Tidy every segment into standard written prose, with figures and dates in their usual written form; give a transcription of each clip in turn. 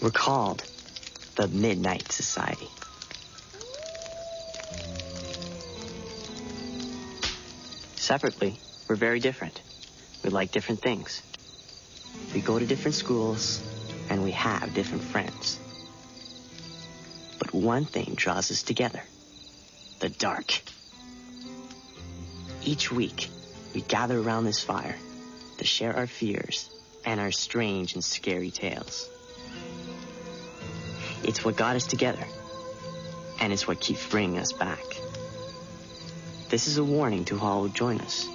We're called the Midnight Society. Separately, we're very different. We like different things. We go to different schools, and we have different friends. But one thing draws us together: the dark. Each week, we gather around this fire to share our fears and our strange and scary tales. It's what got us together, and it's what keeps bringing us back. This is a warning to all who join us.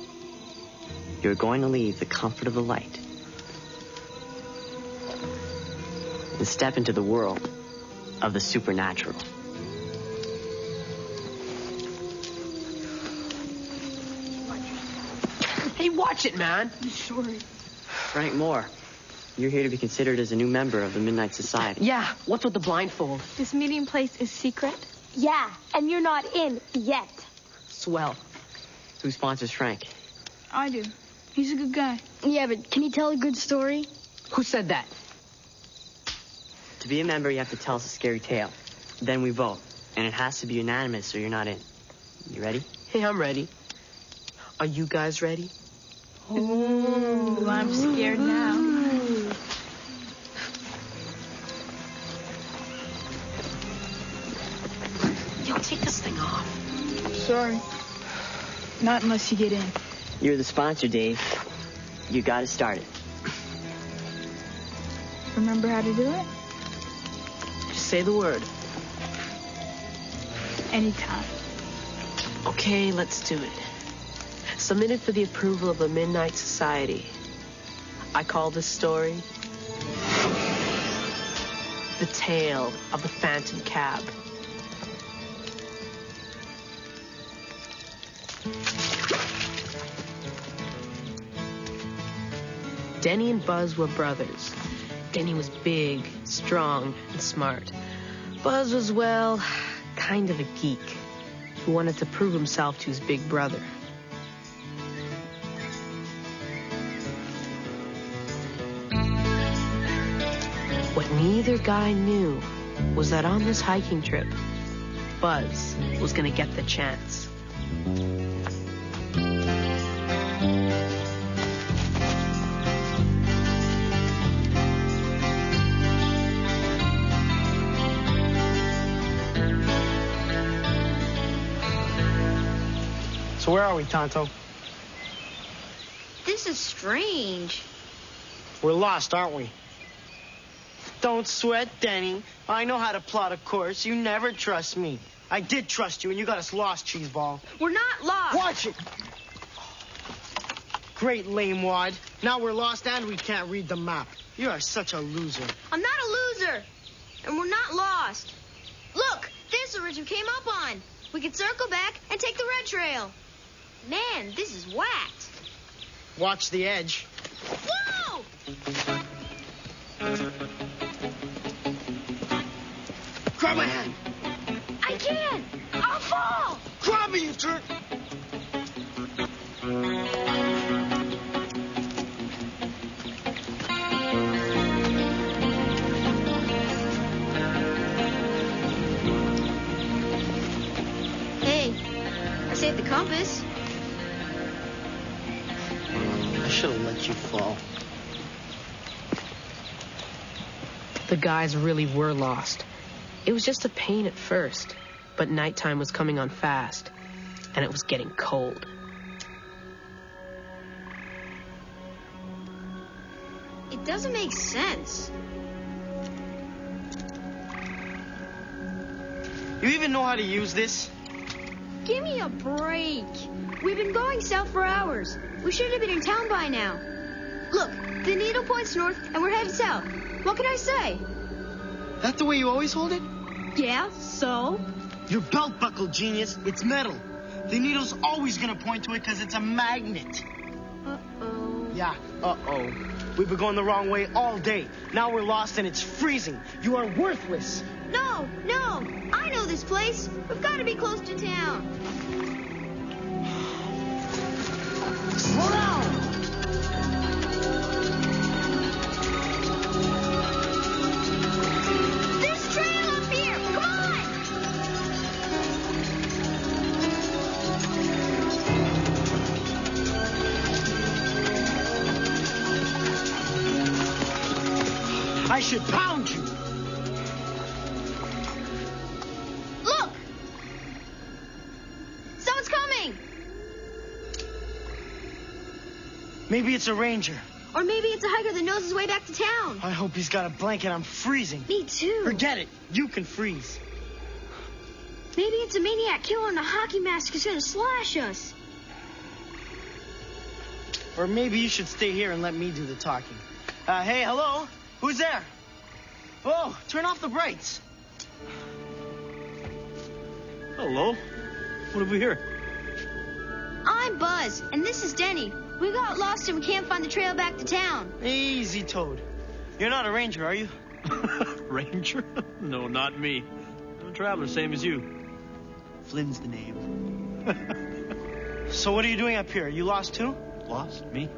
You're going to leave the comfort of the light and step into the world of the supernatural. Hey, watch it, man. I'm sorry. Frank Moore, you're here to be considered as a new member of the Midnight Society. Yeah, what's with the blindfold? This meeting place is secret? Yeah, and you're not in yet. Swell. Who sponsors Frank? I do. He's a good guy. Yeah, but can you tell a good story? Who said that? To be a member, you have to tell us a scary tale. Then we vote, and it has to be unanimous or you're not in. You ready? Hey, I'm ready. Are you guys ready? Oh, I'm scared now. Yo, take this thing off. Sorry. Not unless you get in. You're the sponsor, Dave. You got to start it. Remember how to do it? Just say the word. Anytime. Okay, let's do it. Submitted for the approval of the Midnight Society. I call this story The Tale of the Phantom Cab. Denny and Buzz were brothers. Denny was big, strong, and smart. Buzz was, well, kind of a geek who wanted to prove himself to his big brother. What neither guy knew was that on this hiking trip, Buzz was going to get the chance. So where are we, Tonto? This is strange. We're lost, aren't we? Don't sweat, Denny. I know how to plot a course. You never trust me. I did trust you, and you got us lost, Cheeseball. We're not lost. Watch it! Great lame wad. Now we're lost and we can't read the map. You are such a loser. I'm not a loser. And we're not lost. Look, there's the ridge we came up on. We could circle back and take the red trail. Man, this is whacked. Watch the edge. Whoa! Grab my hand. I can't. I'll fall. Grab me, you jerk. Hey, I saved the compass. I should have let you fall. The guys really were lost. It was just a pain at first, but nighttime was coming on fast, and it was getting cold. It doesn't make sense. You even know how to use this? Give me a break. We've been going south for hours. We should have been in town by now. Look, the needle points north, and we're headed south. What can I say? That the way you always hold it? Yeah, so? Your belt buckle, genius. It's metal. The needle's always gonna point to it because it's a magnet. Uh-oh. Yeah, uh-oh. We've been going the wrong way all day. Now we're lost and it's freezing. You are worthless. No, I know this place. We've got to be close to town. Slow down! I should pound you. Look! Someone's coming! Maybe it's a ranger. Or maybe it's a hiker that knows his way back to town. I hope he's got a blanket. I'm freezing. Me too. Forget it. You can freeze. Maybe it's a maniac killer in a hockey mask who's gonna slash us. Or maybe you should stay here and let me do the talking. Hey, hello? Who's there? Oh, turn off the brights. Hello. What have we here? I'm Buzz, and this is Denny. We got lost and we can't find the trail back to town. Easy, Toad. You're not a ranger, are you? Ranger? No, not me. I'm a traveler, same as you. Flynn's the name. So what are you doing up here? You lost too? Lost? Me?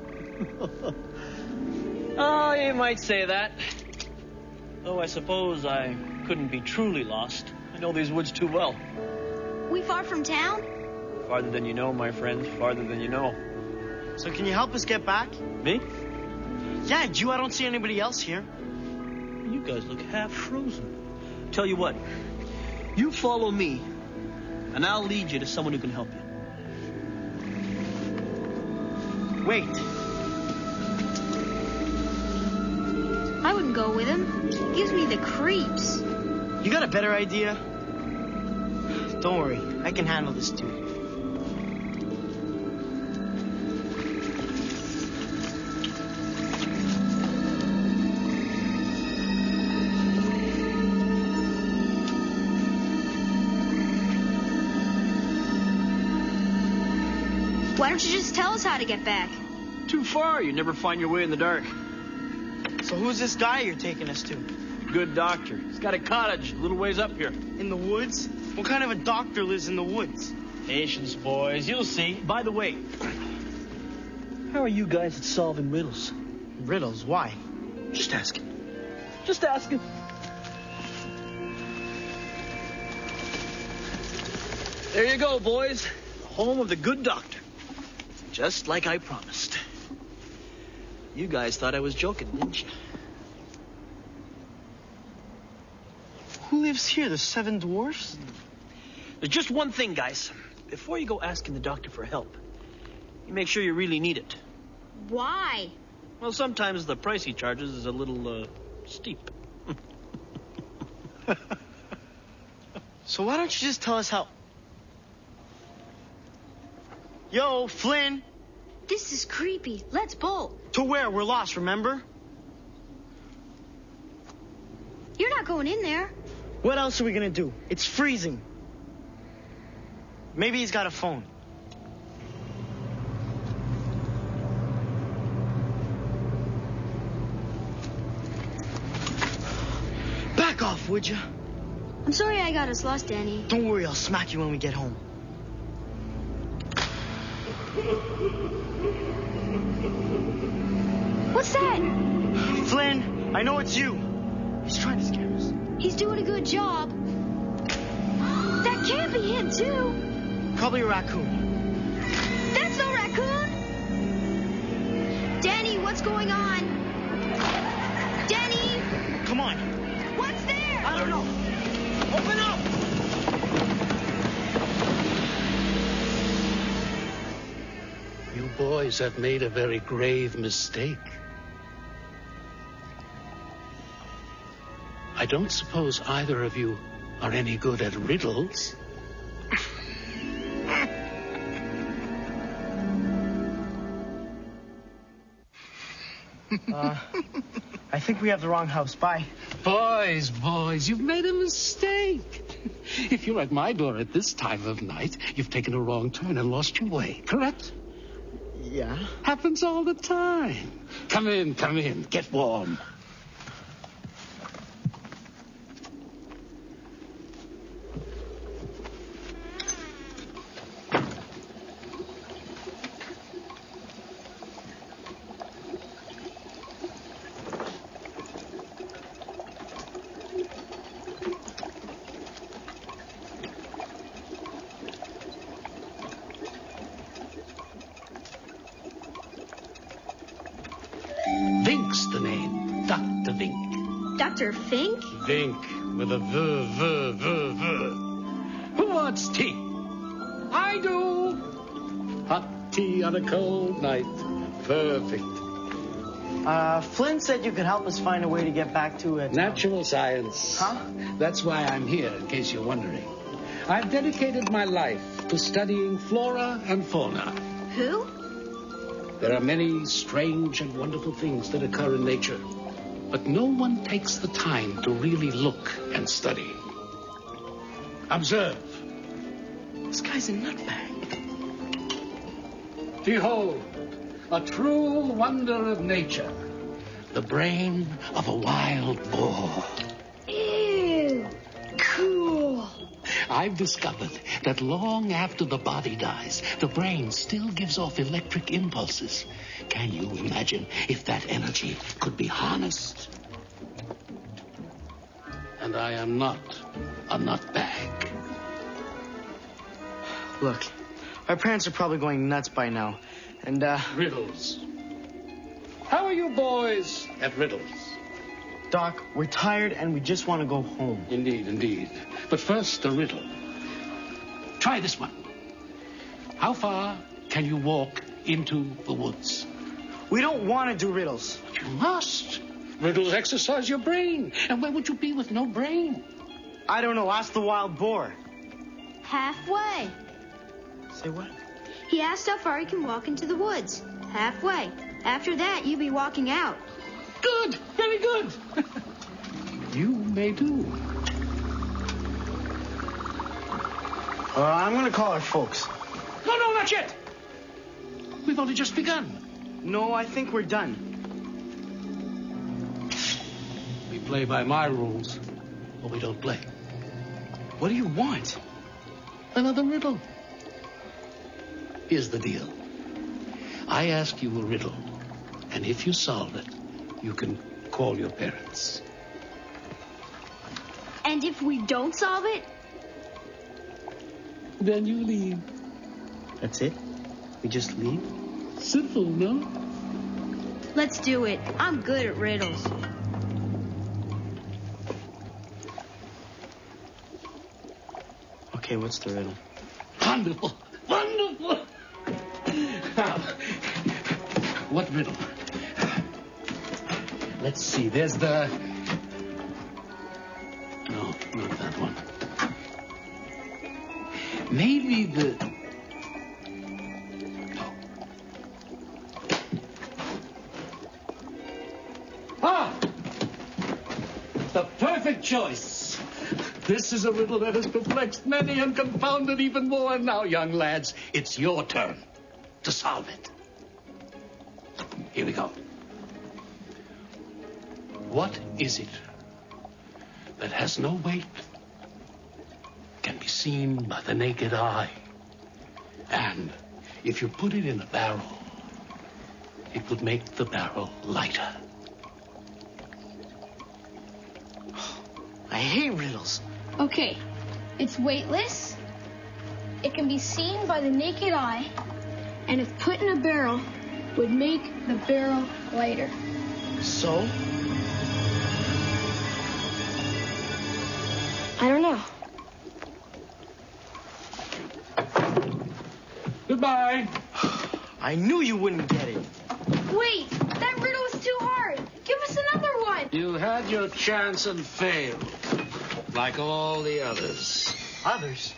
Oh, you might say that. Though I suppose I couldn't be truly lost. I know these woods too well. We far from town? Farther than you know, my friend. Farther than you know. So can you help us get back? Me? Yeah, you. I don't see anybody else here. You guys look half frozen. Tell you what. You follow me, and I'll lead you to someone who can help you. Wait. I wouldn't go with him. He gives me the creeps. You got a better idea? Don't worry. I can handle this too. Why don't you just tell us how to get back? Too far. You never find your way in the dark. So who's this guy you're taking us to? Good doctor. He's got a cottage a little ways up here. In the woods? What kind of a doctor lives in the woods? Patience, boys. You'll see. By the way, how are you guys at solving riddles? Riddles? Why? Just asking. Just asking. There you go, boys. The home of the good doctor. Just like I promised. You guys thought I was joking, didn't you? Who lives here? The Seven Dwarfs? There's just one thing, guys. Before you go asking the doctor for help, you make sure you really need it. Why? Well, sometimes the price he charges is a little, steep. So why don't you just tell us how... Yo, Flynn! This is creepy. Let's bolt. To where? We're lost, remember? You're not going in there. What else are we gonna do? It's freezing. Maybe he's got a phone. Back off, would you? I'm sorry I got us lost, Danny. Don't worry, I'll smack you when we get home. What's that? Flynn, I know it's you. He's trying to scare us. He's doing a good job. That can't be him, too. Probably a raccoon. That's no raccoon. Danny, what's going on? Danny! Come on. What's there? I don't know. Open up! You boys have made a very grave mistake. I don't suppose either of you are any good at riddles. I think we have the wrong house. Bye. Boys, you've made a mistake. If you're at my door at this time of night, you've taken a wrong turn and lost your way, correct? Yeah? Happens all the time. Come in, get warm. Vink's the name. Dr. Vink. Dr. Fink? Vink with a v. Who wants tea? I do. Hot tea on a cold night. Perfect. Flynn said you could help us find a way to get back to it. Natural science. Huh? That's why I'm here, in case you're wondering. I've dedicated my life to studying flora and fauna. Who? There are many strange and wonderful things that occur in nature, but no one takes the time to really look and study. Observe. This guy's a nutbag. Behold, a true wonder of nature. The brain of a wild boar. Ew. Cool. I've discovered that long after the body dies, the brain still gives off electric impulses. Can you imagine if that energy could be harnessed? And I am not a nutbag. Look, our parents are probably going nuts by now. And, Riddles. How are you boys at riddles? Doc, we're tired and we just want to go home. Indeed, indeed. But first, a riddle. Try this one. How far can you walk into the woods? We don't want to do riddles. But you must. Riddles exercise your brain. And where would you be with no brain? I don't know. Ask the wild boar. Halfway. Say what? He asked how far he can walk into the woods. Halfway. After that, you be walking out. Good. Very good. You may do. I'm going to call our folks. No, not yet. We've only just begun. No, I think we're done. We play by my rules, or we don't play. What do you want? Another riddle. Here's the deal. I ask you a riddle, and if you solve it, you can call your parents. And if we don't solve it? Then you leave. That's it? We just leave? Simple, no? Let's do it. I'm good at riddles. Okay, what's the riddle? Wonderful. Wonderful. Now, what riddle? Let's see. There's the... No, not that one. Maybe the... Oh. Ah! The perfect choice. This is a riddle that has perplexed many and confounded even more. And now, young lads, it's your turn to solve it. Here we go. What is it that has no weight, can be seen by the naked eye, and if you put it in a barrel, it would make the barrel lighter? I hate riddles. Okay, it's weightless. It can be seen by the naked eye, and if put in a barrel, would make the barrel lighter. So? I don't know. Goodbye. I knew you wouldn't get it. Wait, that riddle is too hard. Give us another one. You had your chance and failed, like all the others. Others?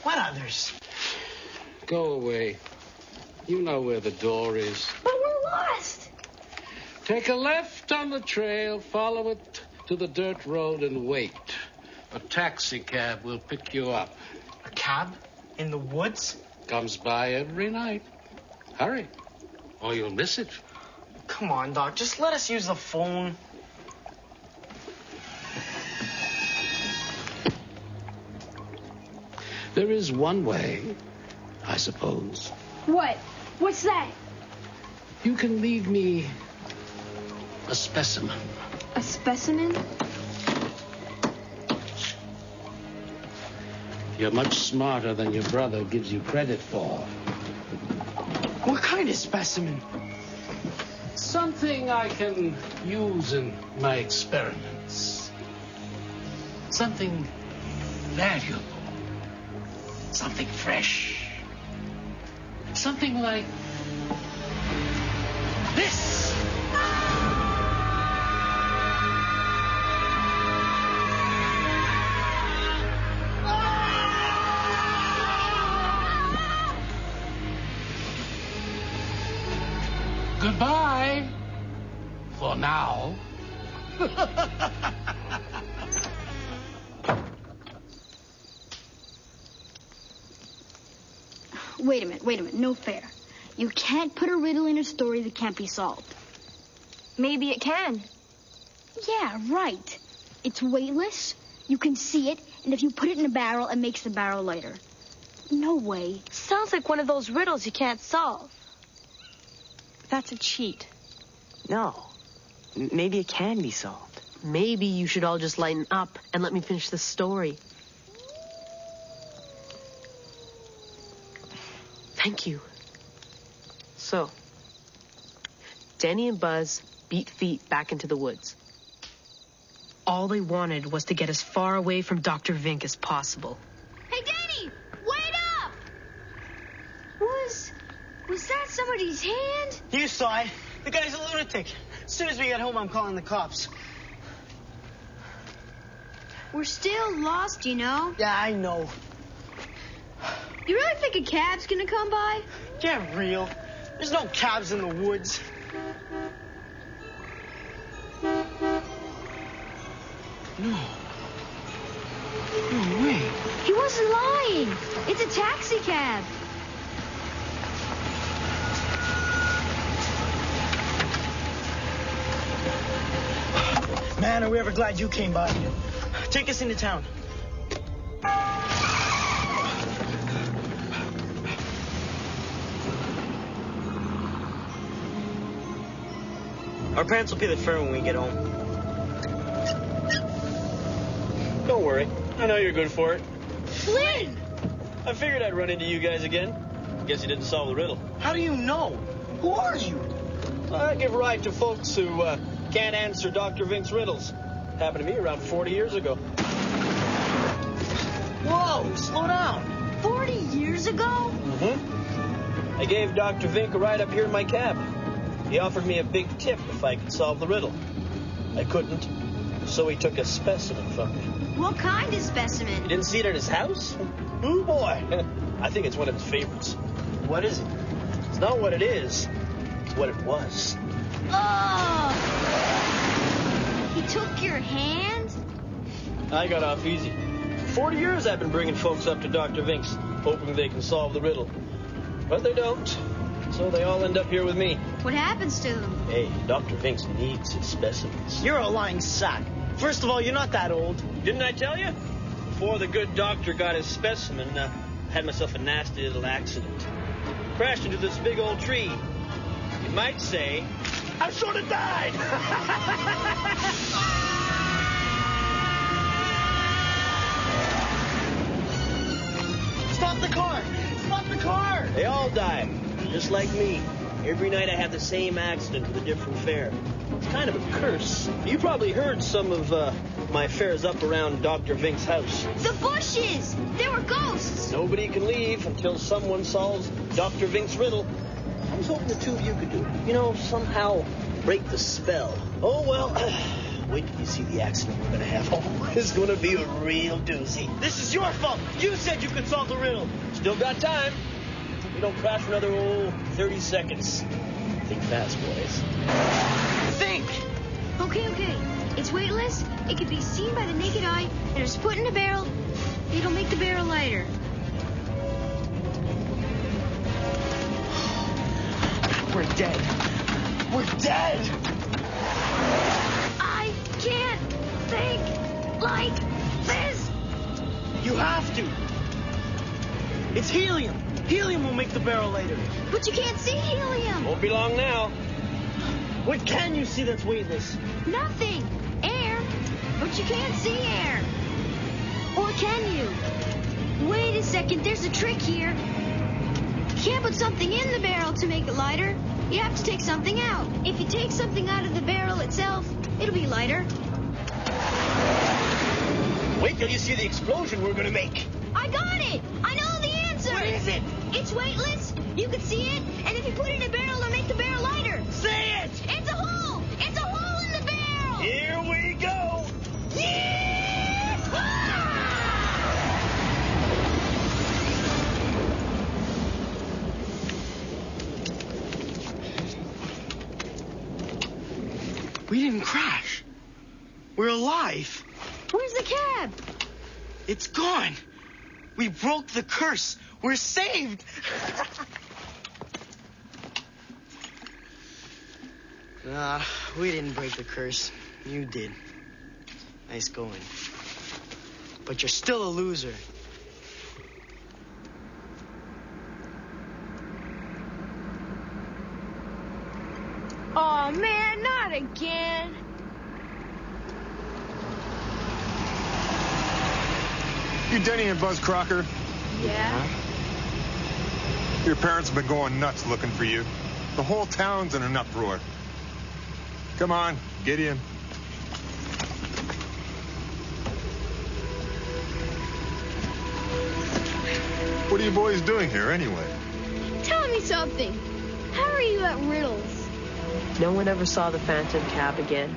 What others? Go away. You know where the door is. But we're lost. Take a left on the trail, follow it to the dirt road, and wait. A taxi cab will pick you up. A cab? In the woods? Comes by every night. Hurry, or you'll miss it. Come on, Doc. Just let us use the phone. There is one way, I suppose. What? What's that? You can leave me a specimen. A specimen? You're much smarter than your brother gives you credit for. What kind of specimen? Something I can use in my experiments. Something valuable. Something fresh. Something like this. Goodbye. For now. Wait a minute. No fair. You can't put a riddle in a story that can't be solved. Maybe it can. Yeah, right. It's weightless. You can see it, and if you put it in a barrel, it makes the barrel lighter. No way. Sounds like one of those riddles you can't solve. That's a cheat. No. Maybe it can be solved. Maybe you should all just lighten up and let me finish the story. Thank you. So, Denny and Buzz beat feet back into the woods. All they wanted was to get as far away from Dr. Vink as possible. Hey, Denny! Wait up! Was that somebody's hand? You saw it. The guy's a lunatic. As soon as we get home, I'm calling the cops. We're still lost, you know. Yeah, I know. You really think a cab's gonna come by? Get real. There's no cabs in the woods. No. No way. He wasn't lying. It's a taxi cab. Man, are we ever glad you came by. Take us into town. Our parents will pay the fare when we get home. Don't worry. I know you're good for it. Flynn! I figured I'd run into you guys again. Guess you didn't solve the riddle. How do you know? Who are you? I give a ride to folks who can't answer Dr. Vink's riddles. Happened to me around 40 years ago. Whoa, slow down. 40 years ago? Mm-hmm. I gave Dr. Vink a ride up here in my cab. He offered me a big tip if I could solve the riddle. I couldn't, so he took a specimen from me. What kind of specimen? You didn't see it at his house? Oh, boy. I think it's one of his favorites. What is it? It's not what it is. It's what it was. Oh! He took your hand? I got off easy. 40 years I've been bringing folks up to Dr. Vink's, hoping they can solve the riddle. But they don't. So they all end up here with me. What happens to them? Hey, Dr. Vink's needs his specimens. You're a lying sack. First of all, you're not that old. Didn't I tell you? Before the good doctor got his specimen, I had myself a nasty little accident. Crashed into this big old tree. You might say, I sort of died. Stop the car! Stop the car! They all die, just like me. Every night I have the same accident with a different fare. It's kind of a curse. You probably heard some of my fares up around Dr. Vink's house. The bushes! They were ghosts! Nobody can leave until someone solves Dr. Vink's riddle. I was hoping the two of you could do it. You know, somehow break the spell. Oh, well, wait till you see the accident we're going to have. Oh, it's going to be a real doozy. This is your fault. You said you could solve the riddle. Still got time. We don't crash for another, 30 seconds. Think fast, boys. Think! Okay. It's weightless, it can be seen by the naked eye, and it's put in a barrel. It'll make the barrel lighter. We're dead. We're dead! I can't think like this! You have to. It's helium. Helium will make the barrel lighter. But you can't see helium! Won't be long now. What can you see that's weightless? Nothing! Air! But you can't see air! Or can you? Wait a second, there's a trick here. You can't put something in the barrel to make it lighter. You have to take something out. If you take something out of the barrel itself, it'll be lighter. Wait till you see the explosion we're gonna make. I got it! I know the answer! What is it? It's weightless. You can see it, and if you put it in a barrel, it'll make the barrel lighter. Say it! It's a hole! It's a hole in the barrel! Here we go. We didn't crash. We're alive. Where's the cab? It's gone. We broke the curse. We're saved. We didn't break the curse. You did. Nice going. But you're still a loser. Oh, man, not again. You Denny and Buzz Crocker? Yeah? Your parents have been going nuts looking for you. The whole town's in an uproar. Come on, get in. What are you boys doing here anyway? Tell me something. How are you at riddles? No one ever saw the phantom cab again.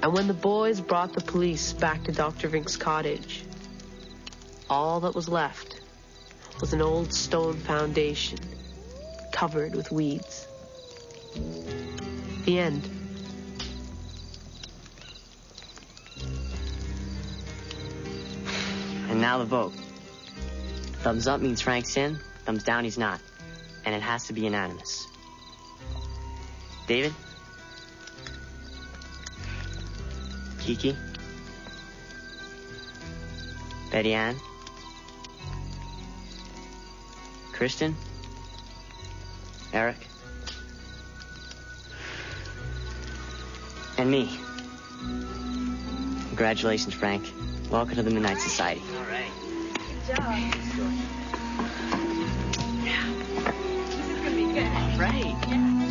And when the boys brought the police back to Dr. Vink's cottage, all that was left was an old stone foundation covered with weeds. The end. And now the vote. Thumbs up means Frank's in, thumbs down he's not. And it has to be unanimous. David? Kiki? Betty Ann? Kristen? Eric? And me. Congratulations, Frank. Welcome to the Midnight Society. All right. Good job. Right.